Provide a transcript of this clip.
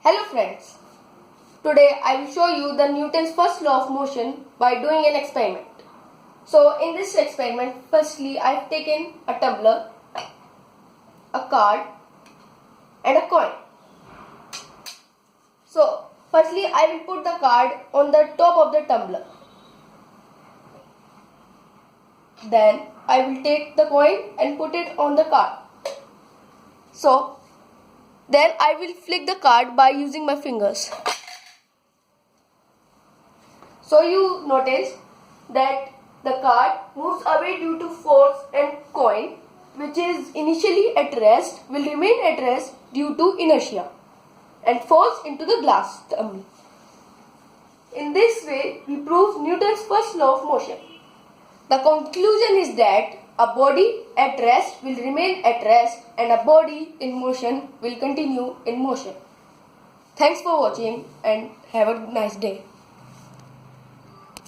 Hello friends, today I will show you the Newton's first law of motion by doing an experiment. So in this experiment, firstly I have taken a tumbler, a card and a coin. So firstly I will put the card on the top of the tumbler. Then I will take the coin and put it on the card. Then I will flick the card by using my fingers. So you notice that the card moves away due to force, and coin, which is initially at rest, will remain at rest due to inertia and falls into the glass tumbler. In this way, we prove Newton's first law of motion. The conclusion is that a body at rest will remain at rest and a body in motion will continue in motion. Thanks for watching and have a nice day.